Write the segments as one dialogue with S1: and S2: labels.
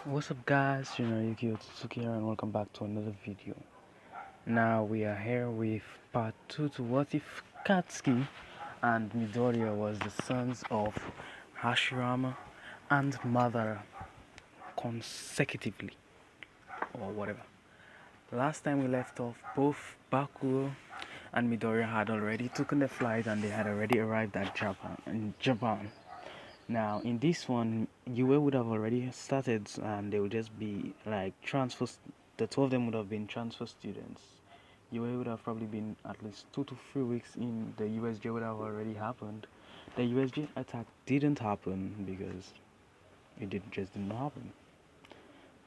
S1: What's up guys, Yuki Otsutsuki here and welcome back to another video. Now we are here with part 2 to what if Katski and Midoriya was the sons of Hashirama and Madara consecutively or whatever. Last time we left off, both Bakugo and Midoriya had already taken the flight and they had already arrived at Japan. Now, in this one, UA would have already started and they would just be like transfers. The two of them would have been transfer students. UA would have probably been at least 2 to 3 weeks in. The USJ would have already happened. The USJ attack didn't happen because just didn't happen.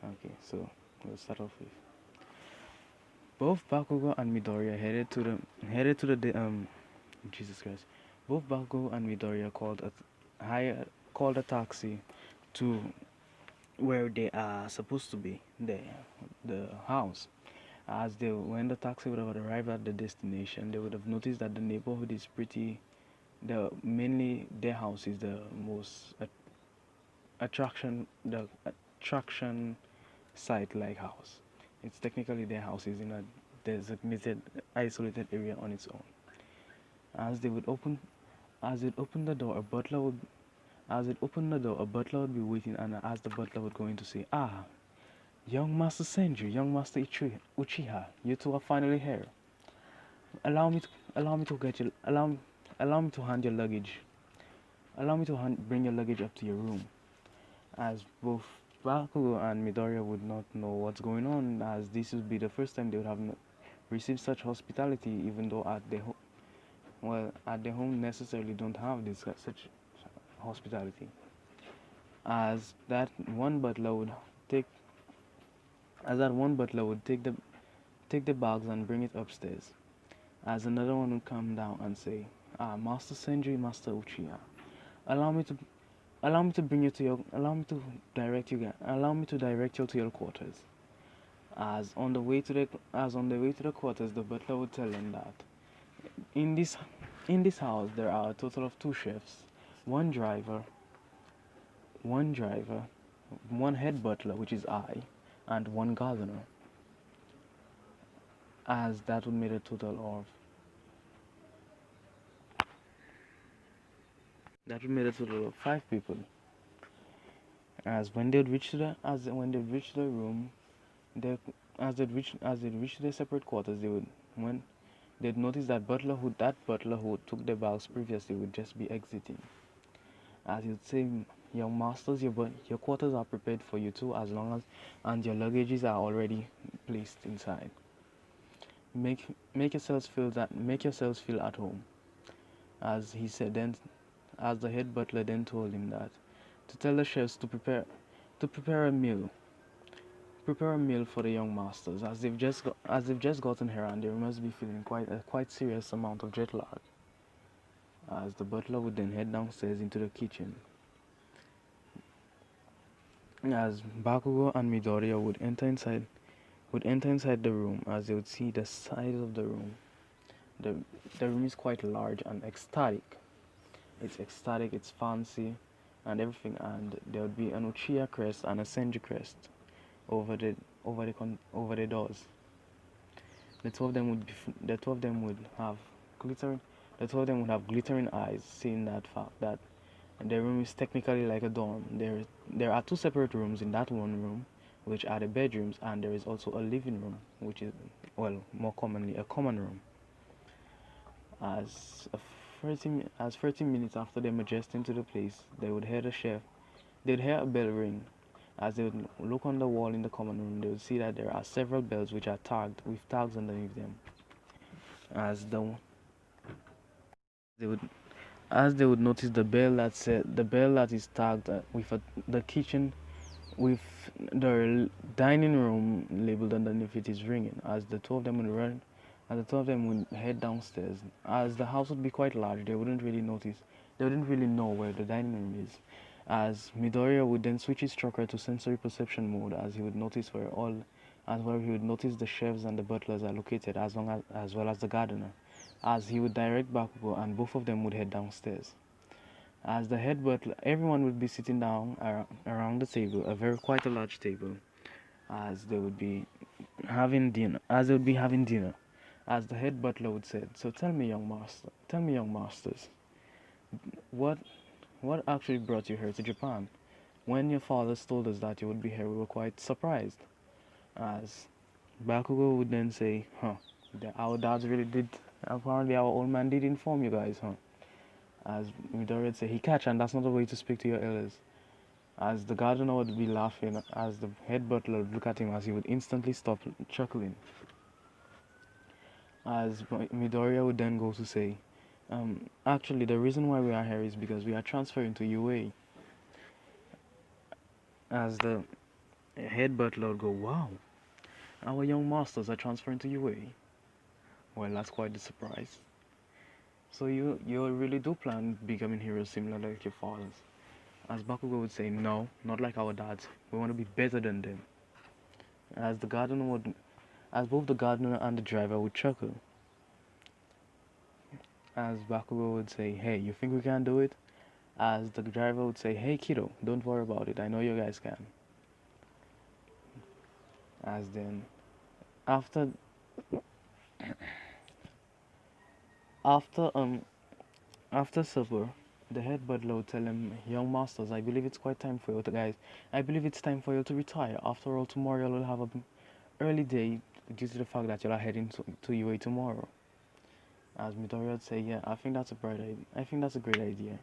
S1: Okay, so we'll start off with both Bakugo and Midoriya headed to the Jesus Christ. Both Bakugo and Midoriya called a taxi to where they are supposed to be, the house. When the taxi would have arrived at the destination, they would have noticed that the neighborhood is mainly their house is the most attraction site like house. It's technically their house is in a designated isolated area on its own. As it opened the door, a butler would be waiting, and as the butler would go in to say, young Master Senju, young Master Uchiha, you two are finally here. Allow me to get you, allow me to hand your luggage. Allow me to bring your luggage up to your room. As both Bakugo and Midoriya would not know what's going on, as this would be the first time they would have received such hospitality, even though at their home necessarily don't have such hospitality. As that one butler would take the bags and bring it upstairs. As another one would come down and say, Master Senju, Master Uchia, allow me to bring you to your allow me to direct you to your quarters. As on the way to the quarters, the butler would tell them that in this house there are a total of 2 chefs, one driver, one head butler, which is I, and one gardener. As that would make a total of 5 people. As when they'd reach the room, as they'd reach their separate quarters, they'd notice that butler who took the bags previously would just be exiting. As you'd say, young masters, your quarters are prepared for you too, and your luggages are already placed inside. Make yourselves feel at home. As he said then, as the head butler then told him that to tell the chefs to prepare a meal for the young masters, as they've just gotten here and they must be feeling quite serious amount of jet lag. As the butler would then head downstairs into the kitchen. As Bakugo and Midoriya would enter inside the room, as they would see the size of the room. The room is quite large and ecstatic. It's ecstatic, it's fancy, and everything. And there would be an uchia crest and a senju crest over the doors. The two of them would have glittering eyes, seeing that fact that the room is technically like a dorm. There are 2 separate rooms in that one room, which are the bedrooms, and there is also a living room, which is, more commonly a common room. As 30 minutes after them adjusting to the place, they'd hear a bell ring. As they would look on the wall in the common room, they would see that there are several bells which are tagged with tags underneath them. As they would notice the bell that is tagged with the kitchen, with the dining room labeled underneath it is ringing. As the two of them would head downstairs. As the house would be quite large, they wouldn't really know where the dining room is. As Midoriya would then switch his chakra to sensory perception mode, as he would notice he would notice the chefs and the butlers are located, as well as the gardener. As he would direct Bakugo, and both of them would head downstairs. As the head butler, everyone would be sitting down around the table, a very quite a large table, as they would be having dinner. As they would be having dinner, as the head butler would say, "So tell me, young master, tell me, young masters, what what actually brought you here to Japan? When your fathers told us that you would be here, we were quite surprised." As Bakugo would then say, "Huh, our dads really did. Apparently, our old man did inform you guys, huh?" As Midori would say, "Hikachi, and that's not the way to speak to your elders." As the gardener would be laughing, as the head butler would look at him, as he would instantly stop chuckling. As Midoriya would then go to say, actually, the reason why we are here is because we are transferring to UA. As the head butler would go, "Wow, our young masters are transferring to UA. Well, that's quite a surprise. So you really do plan becoming heroes similar like your fathers?" As Bakugo would say, "No, not like our dads. We want to be better than them." As the gardener would, as both the gardener and the driver would chuckle. As Bakugo would say, "Hey, you think we can do it?" As the driver would say, "Hey kiddo, don't worry about it. I know you guys can." As then, after after after supper, the head butler would tell him, "Young masters, I believe it's quite time for you to guys. I believe it's time for you to retire. After all, tomorrow you'll have a early day due to the fact that you're heading to UA tomorrow." As Midori would say, "Yeah, I think that's a bright idea. I think that's a great idea."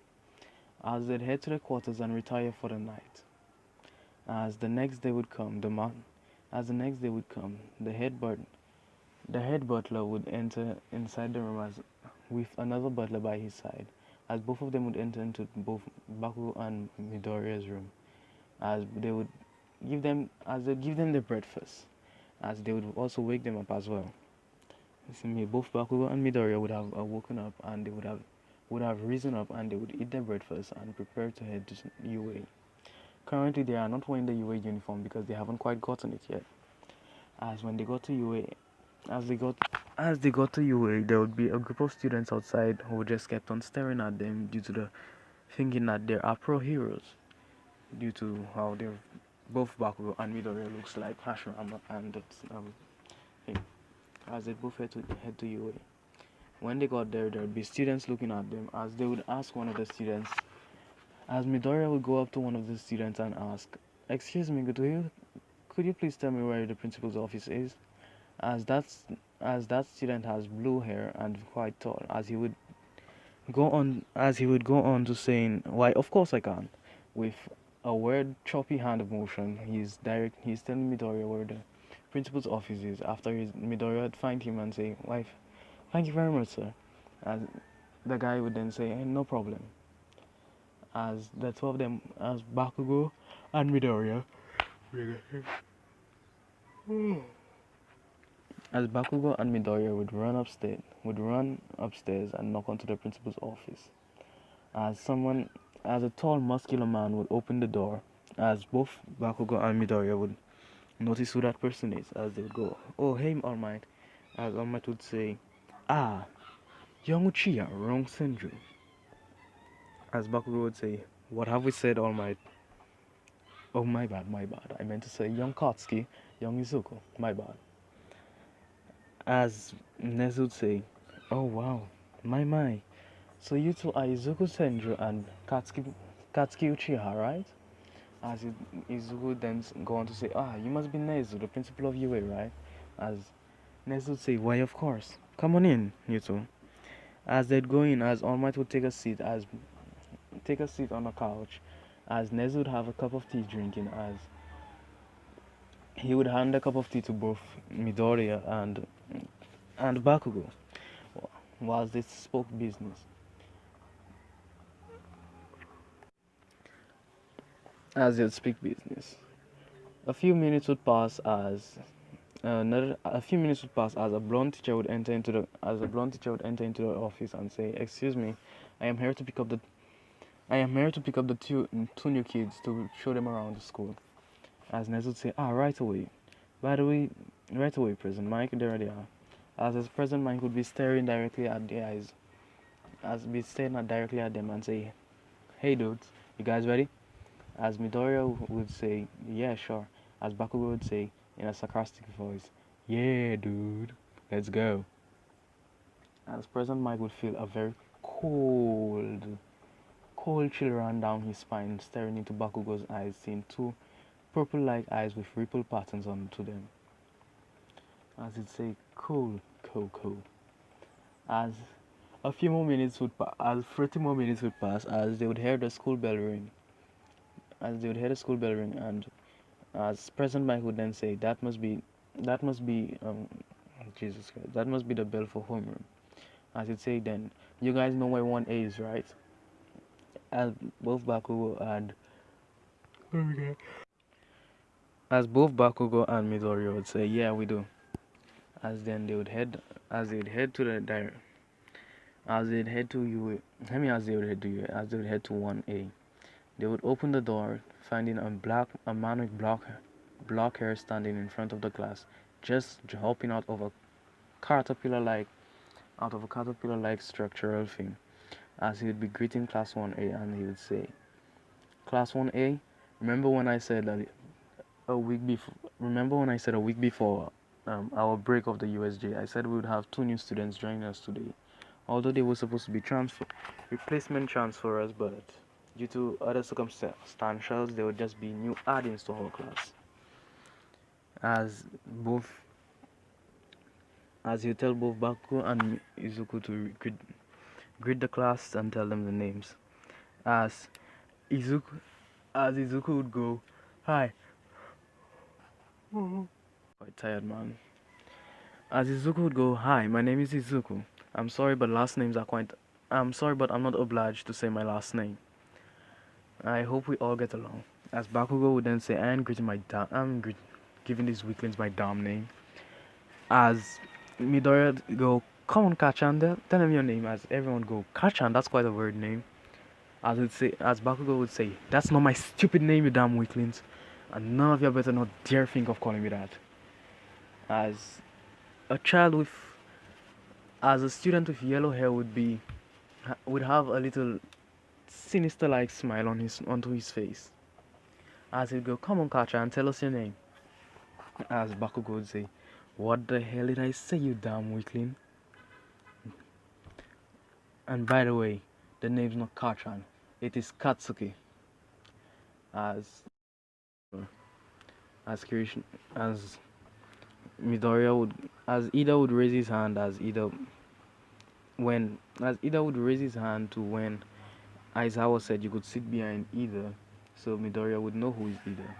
S1: As they'd head to their quarters and retire for the night. As the next day would come, the head butler would enter inside the room as with another butler by his side, as both of them would enter into both Baku and Midoriya's room, as they give them their breakfast, as they would also wake them up as well. See, both Bakugo and Midoriya would have woken up and they would have risen up and they would eat their breakfast and prepare to head to UA. Currently, they are not wearing the UA uniform because they haven't quite gotten it yet. As when they got to UA, as they got to UA, there would be a group of students outside who just kept on staring at them due to the thinking that they are pro heroes due to how they're both Bakugo and Midoriya looks like Hashirama and that thing. As they both head to UA. When they got there, there would be students looking at them as they would ask one of the students. As Midoriya would go up to one of the students and ask, "Excuse me, could you please tell me where the principal's office is?" As that student has blue hair and quite tall, as he would go on to saying, "Why, of course I can." With a weird choppy hand motion, he's telling Midoriya where the principal's office is. After Midoriya would find him and say, "Why, thank you very much, sir." As the guy would then say, "No problem." As the two of them, as Bakugo and Midoriya, would run upstairs and knock onto the principal's office. As a tall, muscular man would open the door, as both Bakugo and Midoriya would notice who that person is, as they would go, "Oh, hey, All Might." As All Might would say, "Ah, young Uchia, wrong senju." As Bakugo would say, "What have we said, All Might?" "Oh, my bad, my bad. I meant to say young Katski, young Izuku, my bad." As Nezu would say, "Oh, wow, my. So you two are Izuku Senju and Katski Uchiha, right?" As Izuku would then go on to say, "Ah, you must be Nezu, the principal of UA, right?" As Nezu would say, "Why, of course. Come on in, you two." As they'd go in, as All Might would take a seat on a couch, as Nezu would have a cup of tea drinking, as he would hand a cup of tea to both Midoriya and Bakugo, whilst they spoke business. As they'd speak business, a few minutes would pass as a blonde teacher would enter into the office and say, "Excuse me, I am here to pick up the two new kids to show them around the school." As Nez would say, "Ah, right away. By the way, right away, President Mike, there they are." As his President Mike would be staring directly at their eyes, directly at them and say, hey dudes, you guys ready? As Midoriya would say, yeah, sure. As Bakugo would say in a sarcastic voice, yeah, dude, let's go. As President Mike would feel a very cold chill run down his spine, staring into Bakugo's eyes, seeing two purple-like eyes with ripple patterns onto them. As he'd say, cool, cool, cool. As a few more minutes would pass, as 30 more minutes would pass, as they would hear the school bell ring. And as President Mike would then say, that must be, Jesus Christ, that must be the bell for homeroom. As he'd say then, you guys know where 1A is, right? As both Bakugo and okay. As both Bakugo and Midori would say, yeah, we do. As then they would head, as they'd head to the dire, as they'd head to you, I mean, as they would head to you, as they would head to 1A, they would open the door, finding a man with black hair standing in front of the class, just hopping caterpillar-like, out of a caterpillar-like structural thing. As he would be greeting Class 1A, and he would say, "Class 1A, remember when I said a week before? Remember when I said a week before our break of the USJ, I said we would have two new students joining us today. Although they were supposed to be replacement transferers, but due to other circumstances, they would just be new add-ins to our class." As both, as you tell both Baku and Izuku to greet the class and tell them the names. As Izuku, as Izuku would go, "Hi." Quite tired, man. As Izuku would go, "Hi, my name is Izuku. I'm sorry, but I'm sorry, but I'm not obliged to say my last name. I hope we all get along." As Bakugo would then say, giving these weaklings my damn name." As Midoriya would go, "Come on, Kachan, tell him your name." As everyone would go, "Kachan, that's quite a weird name." As Bakugo would say, "That's not my stupid name, you damn weaklings. And none of you better not dare think of calling me that." As a child with, as a student with yellow hair would have a little sinister-like smile onto his face. As he'd go, "Come on, Kacha, and tell us your name." As Bakugo would say, "What the hell did I say, you damn weakling? And by the way, the name's not Kachan, it is Katsuki." As as Kirish, as Midoriya would, as Ida would raise his hand, as Ida would raise his hand to when Aizawa said you could sit behind Ida, so Midoriya would know who is Ida.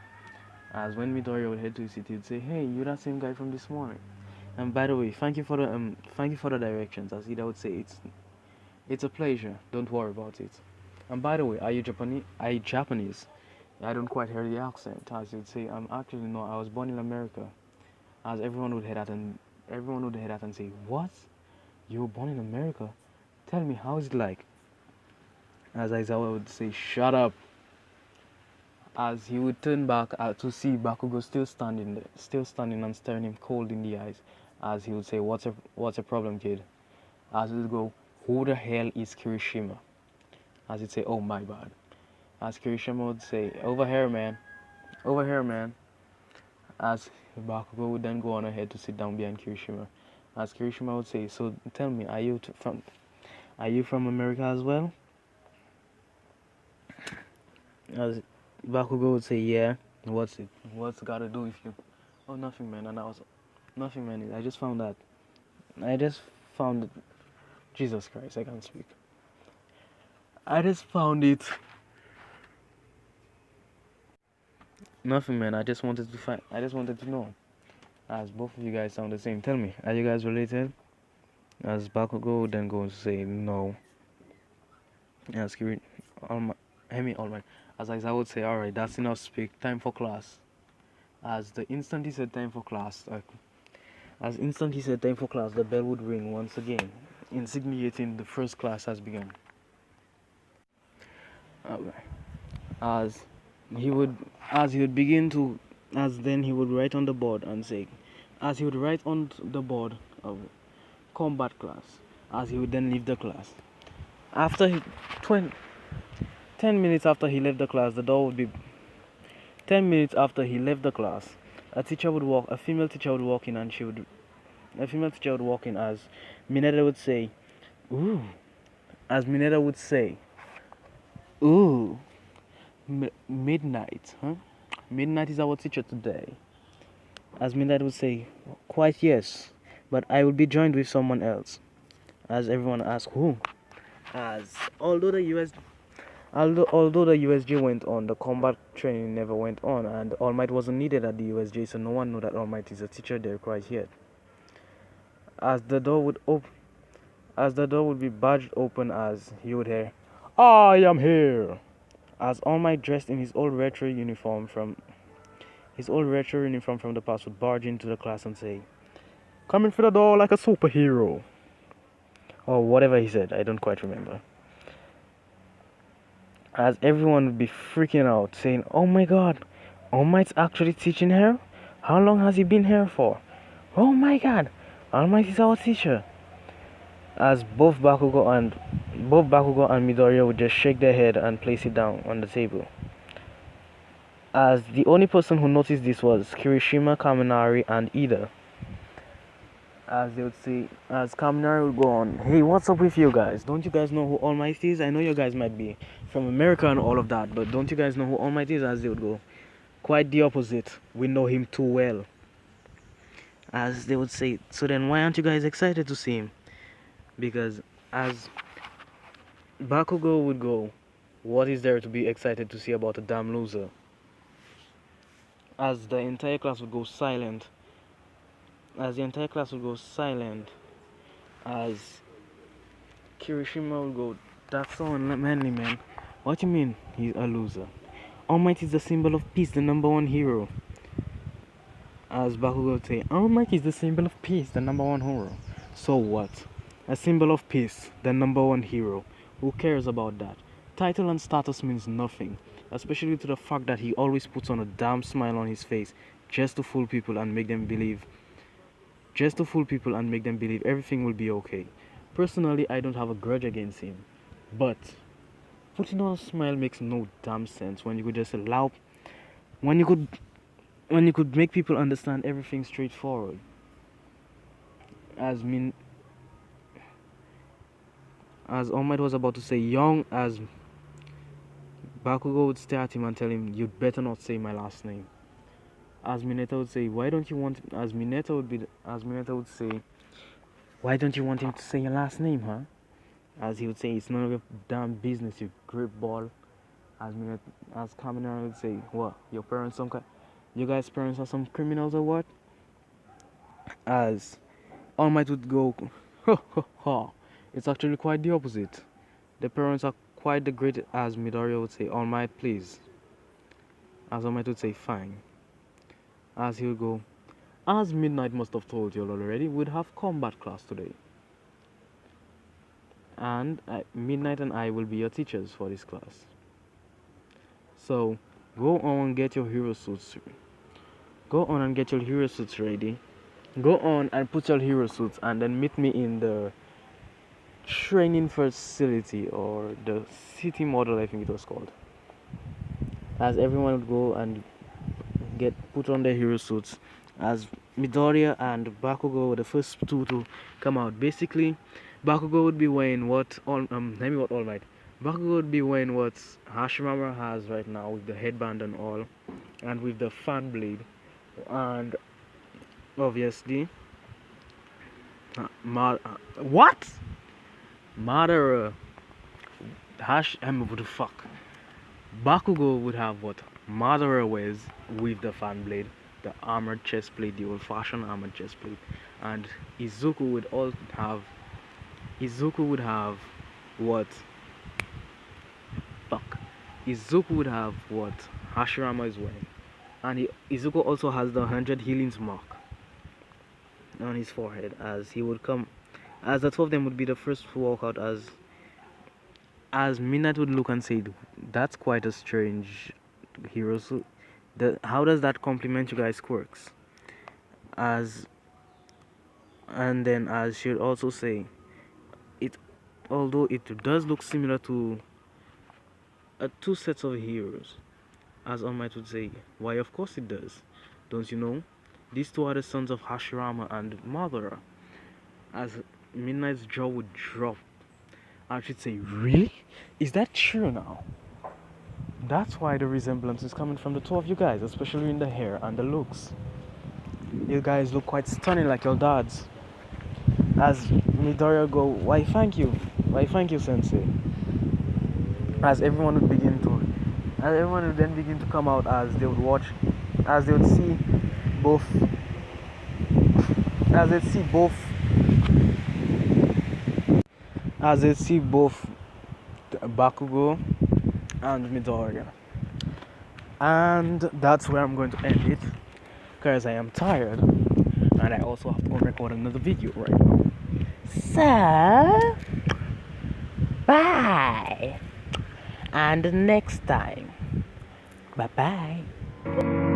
S1: As when Midoriya would head to his seat, he'd say, "Hey, you're that same guy from this morning. And by the way, thank you for the directions." As Ida would say, "It's a pleasure. Don't worry about it. And by the way, are you Japanese? I don't quite hear the accent." As he'd say, "I'm actually no. I was born in America." As everyone would head out and say, "What? You were born in America? Tell me, how is it like?" As Aizawa would say, "Shut up." As he would turn back to see Bakugo still standing and staring him cold in the eyes. As he would say, what's a problem, kid?" As he would go, "Who the hell is Kirishima?" As he'd say, "Oh, my bad." As Kirishima would say, over here, man. As Bakugo would then go on ahead to sit down behind Kirishima. As Kirishima would say, "So tell me, are you from America as well?" As Bakugo would say, "Yeah." "What's it? What's it got to do with you?" "Oh, nothing, man." And I was, "Nothing, man. I just found it. Jesus Christ, I can't speak. I just found it. Nothing, man. I just wanted to know." As both of you guys sound the same. "Tell me, are you guys related?" As Bakugo would then go and say, "No." As all my. As I would say, "Alright, that's enough speak. Time for class." As the instant he said time for class, the bell would ring once again, insinuating the first class has begun. Okay. As he would write on the board and say, as he would write on the board of combat class, as he would then leave the class. After 10 minutes after he left the class, the door would be 10 minutes after he left the class, a female teacher would walk in, and a female teacher would walk in as Mineta would say, "Ooh," as Mineta would say, "Ooh, midnight, huh? Midnight is our teacher today." As Mineta would say, "Quite yes, but I will be joined with someone else." As everyone asked, "Who?" As although the USJ went on, the combat training never went on, and All Might wasn't needed at the USJ, so no one knew that All Might is a teacher there quite yet. As the door would be badged open, as he would hear, "I am here." As All Might, dressed in his old retro uniform from the past, would barge into the class and say, "Come in through the door like a superhero," or whatever he said. I don't quite remember. As everyone would be freaking out, saying, "Oh my god, All Might's actually teaching her? How long has he been here for? Oh my god, All Might is our teacher." As both Bakugo and Midoriya would just shake their head and place it down on the table. As the only person who noticed this was Kirishima, Kaminari, and Ida. As they would say, as Kaminari would go on, "Hey, what's up with you guys? Don't you guys know who All Might is? I know you guys might be from America and all of that, but don't you guys know who All Might is?" As they would go, "Quite the opposite. We know him too well." As they would say, "So then why aren't you guys excited to see him?" Because as Bakugo would go, "What is there to be excited to see about a damn loser?" As the entire class would go silent. As Kirishima would go, "That's so unmanly, man. What do you mean he's a loser? All Might is the symbol of peace, the number one hero." As Bakugo would say, "All Might is the symbol of peace, the number one hero." So what? A symbol of peace, the number one hero. Who cares about that? Title and status means nothing, especially to the fact that he always puts on a damn smile on his face just to fool people and make them believe everything will be okay. Personally, I don't have a grudge against him, but putting on a smile makes no damn sense when you could just make people understand everything straightforward. As All Might was about to say young, as Bakugo would stare at him and tell him, "You'd better not say my last name." As Mineta would say, "Why don't you want?" As Mineta would say, "Why don't you want him to say your last name, huh?" As he would say, "It's none of your damn business, you grip ball." As Kaminari would say, "What? Your parents you guys' parents are some criminals or what?" As All Might would go, "Ha ha ha. It's actually quite the opposite. The parents are quite the great." As Midoriya would say, "All Might, please." As All Might would say, "Fine." As he would go, "As Midnight must have told you all already, we'd have combat class today. And Midnight and I will be your teachers for this class. So go on and get your hero suits. Go on and get your hero suits ready. Go on and put your hero suits and then meet me in the training facility, or the city model, I think it was called." As everyone would go and put on their hero suits, as Midoriya and Bakugo were the first two to come out. Basically, Bakugo would be wearing what All Might. Bakugo would be wearing what Hashirama has right now, with the headband and all, and with the fan blade, and obviously, what? Madara. What the fuck? Bakugo would have what Madara wears with the fan blade, the armored chest plate, the old-fashioned armored chest plate, and Izuku would have what? Fuck. Izuku would have what Hashirama is wearing, and Izuku also has the 100 healings mark on his forehead, as he would come. As the two of them would be the first to walk out, as Midnight would look and say, "That's quite a strange hero suit. How does that complement you guys' quirks?" And then as she would also say, although it does look similar to two sets of heroes, as All Might would say. Why, of course it does. Don't you know? These two are the sons of Hashirama and Madara. As Midnight's jaw would drop, I should say, really? Is that true now? That's why the resemblance is coming from the two of you guys, especially in the hair and the looks. You guys look quite stunning like your dads. As Midoriya go, why thank you, sensei. As everyone would then begin to come out as they would watch, as they would see both, as they see both, as they see both Bakugo and Midoriya. And that's where I'm going to end it, because I am tired and I also have to go record another video right now. So, bye, and next time, bye bye.